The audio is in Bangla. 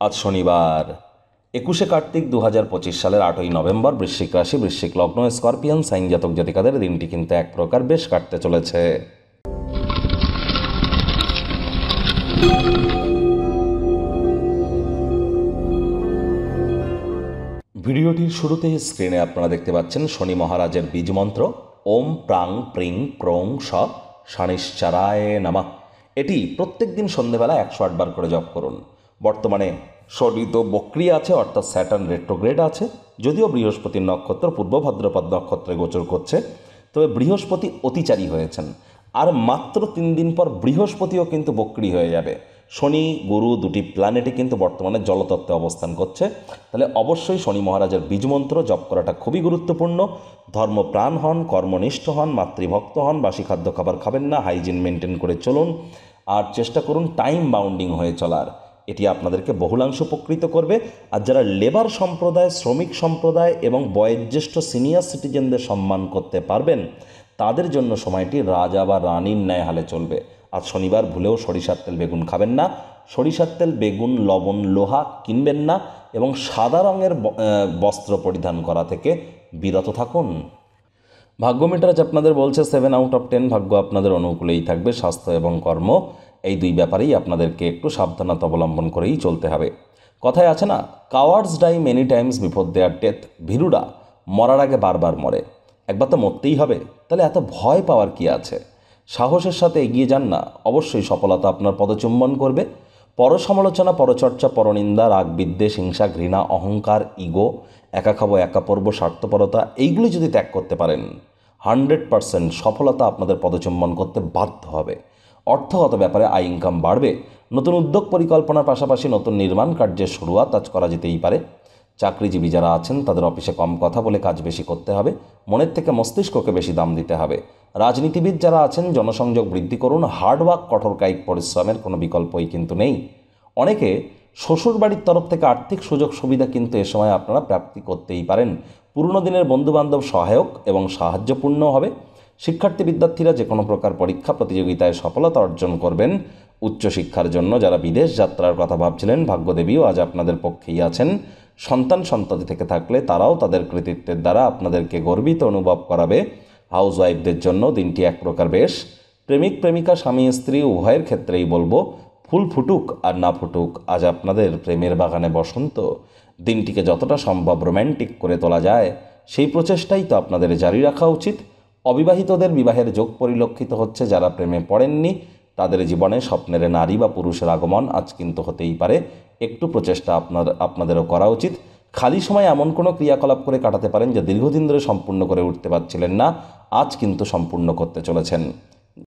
আজ শনিবার 21শে কার্তিক 2025 সালের 8ই নভেম্বর। বৃশ্চিক রাশি, বৃশ্চিক লগ্ন, স্করপিয়ান সাইন জাতক জাতিকাদের দিনটি কিন্তু এক প্রকার বেশ কাটতে চলেছে। ভিডিওটির শুরুতে স্ক্রিনে আপনারা দেখতে পাচ্ছেন শনি মহারাজের বীজ মন্ত্র ওম প্রাং প্রিং প্রং স শনিশ্চরায় নমঃ। এটি প্রত্যেক দিন সন্ধ্যেবেলা 108 বার করে জপ করুন। বর্তমানে শনি তো বক্রি আছে, অর্থাৎ স্যাটার্ন রেট্রোগ্রেড আছে। যদিও বৃহস্পতির নক্ষত্র পূর্ব ভাদ্রপদ নক্ষত্রে গোচর করছে, তবে বৃহস্পতি অতিচারী হয়েছেন। আর মাত্র 3 দিন পর বৃহস্পতিও কিন্তু বক্রি হয়ে যাবে। শনি গুরু দুটি প্ল্যানেটই কিন্তু বর্তমানে জলতত্ত্বে অবস্থান করছে। তাহলে অবশ্যই শনি মহারাজের বীজমন্ত্র জপ করাটা খুবই গুরুত্বপূর্ণ। ধর্মপ্রাণ হন, কর্মনিষ্ঠ হন, মাতৃভক্ত হন, বাসি খাদ্য খাবার খাবেন না, হাইজিন মেনটেন করে চলুন, আর চেষ্টা করুন টাইম বাউন্ডিং হয়ে চলার। এটি আপনাদেরকে বহুলাংশ উপকৃত করবে। আর যারা লেবার সম্প্রদায়, শ্রমিক সম্প্রদায় এবং বয়োজ্যেষ্ঠ সিনিয়র সিটিজেনদের সম্মান করতে পারবেন, তাদের জন্য সময়টি রাজা বা রানীর ন্যায় হালে চলবে। আজ শনিবার ভুলেও সরিষার তেল বেগুন খাবেন না। সরিষার তেল বেগুন লবণ লোহা কিনবেন না এবং সাদা রঙের বস্ত্র পরিধান করা থেকে বিরত থাকুন। ভাগ্য মিটার আপনাদের বলছে 7 আউট অফ 10 ভাগ্য আপনাদের অনুকূলেই থাকবে। স্বাস্থ্য এবং কর্ম এই দুই ব্যাপারেই আপনাদেরকে একটু সাবধানতা অবলম্বন করেই চলতে হবে। কথায় আছে না, cowards die many times before their death. ভীরুরা মরার আগে বারবার মরে। একবার তো মরতেই হবে, তাহলে এত ভয় পাওয়ার কি আছে? সাহসের সাথে এগিয়ে যান না, অবশ্যই সফলতা আপনার পদচুম্বন করবে। পরসমালোচনা, পরচর্চা, পরনিন্দা, রাগ, বিদ্বেষ, হিংসা, ঘৃণা, অহংকার, ইগো, একা খাবো একা পড়ব, স্বার্থপরতা, এইগুলি যদি ত্যাগ করতে পারেন 100% সফলতা আপনাদের পদচুম্বন করতে বাধ্য হবে। অর্থগত ব্যাপারে আয় ইনকাম বাড়বে। নতুন উদ্যোগ পরিকল্পনার পাশাপাশি নতুন নির্মাণ কার্যের শুরুয়াত আজ করা যেতেই পারে। চাকরিজীবী যারা আছেন তাদের অফিসে কম কথা বলে কাজ বেশি করতে হবে। মনের থেকে মস্তিষ্ককে বেশি দাম দিতে হবে। রাজনীতিবিদ যারা আছেন জনসংযোগ বৃদ্ধি করুন। হার্ডওয়ার্ক, কঠোর কায়িক পরিশ্রমের কোনো বিকল্পই কিন্তু নেই। অনেকে শ্বশুরবাড়ির তরফ থেকে আর্থিক সুযোগ সুবিধা কিন্তু এ সময় আপনারা প্রাপ্তি করতেই পারেন। পুরনো দিনের বন্ধুবান্ধব সহায়ক এবং সাহায্যপূর্ণ হবে। শিক্ষার্থী বিদ্যার্থীরা যে কোনো প্রকার পরীক্ষা প্রতিযোগিতায় সফলতা অর্জন করবেন। উচ্চশিক্ষার জন্য যারা বিদেশ যাত্রার কথা ভাবছিলেন, ভাগ্যদেবীও আজ আপনাদের পক্ষেই আছেন। সন্তান সন্ততি থেকে থাকলে তারাও তাদের কৃতিত্বের দ্বারা আপনাদেরকে গর্বিত অনুভব করাবে। হাউসওয়াইফদের জন্য দিনটি এক প্রকার বেশ। প্রেমিক প্রেমিকা, স্বামী স্ত্রী উভয়ের ক্ষেত্রেই বলবো, ফুল ফুটুক আর না ফুটুক, আজ আপনাদের প্রেমের বাগানে বসন্ত। দিনটিকে যতটা সম্ভব রোম্যান্টিক করে তোলা যায় সেই প্রচেষ্টাই তো আপনাদের জারি রাখা উচিত। অবিবাহিতদের বিবাহের যোগ পরিলক্ষিত হচ্ছে। যারা প্রেমে পড়েননি তাদের জীবনে স্বপ্নের নারী বা পুরুষের আগমন আজ কিন্তু হতেই পারে। একটু প্রচেষ্টা আপনাদেরও করা উচিত। খালি সময় এমন কোনো ক্রিয়াকলাপ করে কাটাতে পারেন যা দীর্ঘদিন ধরে সম্পূর্ণ করে উঠতে পারছিলেন না, আজ কিন্তু সম্পূর্ণ করতে চলেছেন।